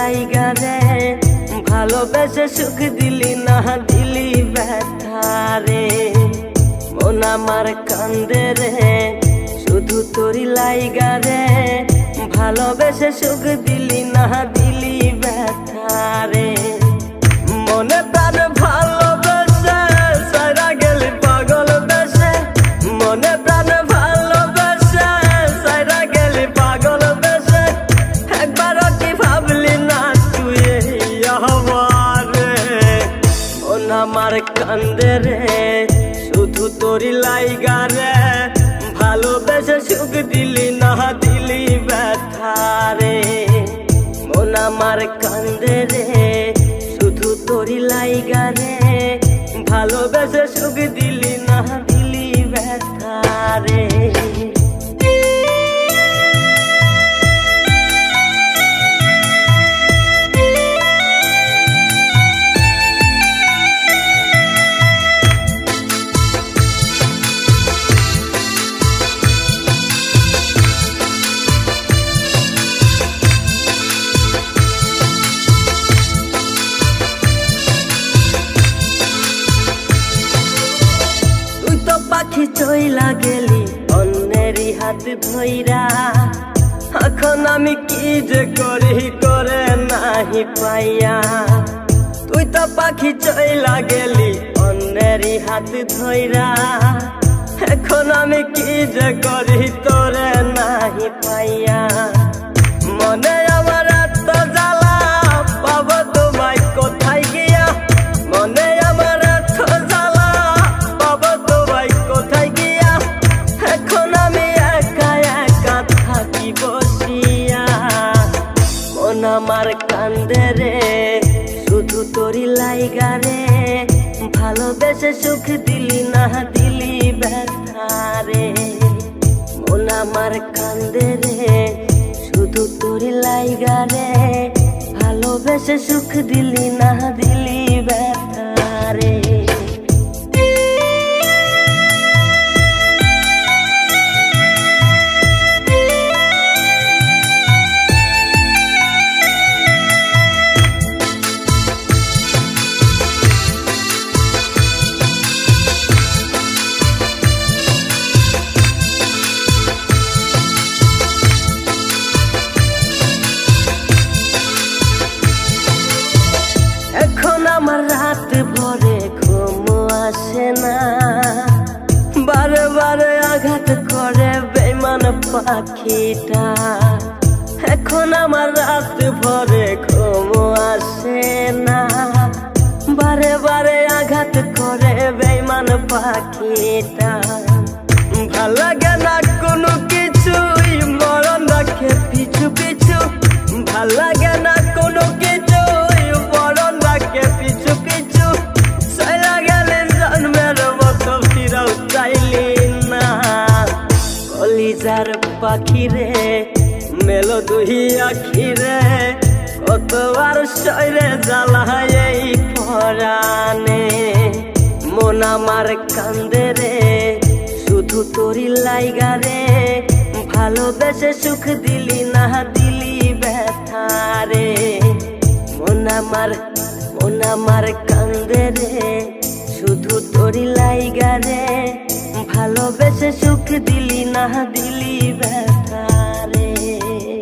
লাইগা রে ভালোবেসে সুখ দিলি না দিলি ব্যথা রে। মন আমার কান্দে রে শুধু তোরি লাইগা রে ভালোবেসে সুখ দিলি না দিলি ব্যথা রে। মনে প্রাণ ভালোবেসে সারা গেলি পাগল বেশে, মনে প্রাণ ভালোবেসে সারা গেলি পাগল বেশে। একবারও কি ভাবলি না তুই আমারে? মন আমার কান্দে রে শুধু তোরি লাইগা রে ভালোবেসে সুখ দিলি না দিলি ব্যথা রে। মন আমার কান্দে রে শুধু তোরি লাইগা রে ভালোবেসে সুখ দিলি না দিলি ব্যথা রে। পাখি চইলা গেলি অন্যেরই হাত ধইরা, এখন আমি কি যে করি করে নাহি পাইয়া। তুই তো পাখি চইলা গেলি অন্যেরই হাত ধইরা, এখন আমি কি যে করি তোরে নাহি পাইয়া। মনে আমার এত জ্বালা পাবো তোমায় কোথায় গিয়া, মনে আমার এত জ্বালা পাবো তোমায় কোথায় গিয়া। এখন আমি একা একা থাকি বসিয়া। মন আমার কান্দে রে শুধু তোরি লাইগা রে ভালোবেসে সুখ দিলি না দিলি ব্যথা রে। মন আমার কান্দে রে শুধু তোরি লাইগা রে ভালোবেসে সুখ দিলি না দিলি ব্যথা রে। এখন আমার রাত ভরে ঘুম আসে না, বারে বারে আঘাত করে বেঈমান পাখিটা। এখন আমার রাত ভরে ঘুম আসে না, বারে বারে আঘাত করে বেঈমান পাখিটা। ভাল লাগে না কোনো কিছুই মরণ রাখে পিছু পিছু, ভাল লাগে না কোনো কিছুই মরণ রাখে পিছু পিছু। চইলা গেলে জন্মের মতো ফিরাও চাইলি না। কলিজার পাখি রে মেলো দুই আখি রে কতবার সইরে জ্বালায় এই পরাণে। মন আমার কান্দে রে শুধু তোরি লাইগা রে ভালোবেসে সুখ দিলি না দিলি ব্যথা রে। মন আমার কান্দে রে শুধু তোরি লাইগা রে ভালোবেসে সুখ দিলি না দিলি ব্যথা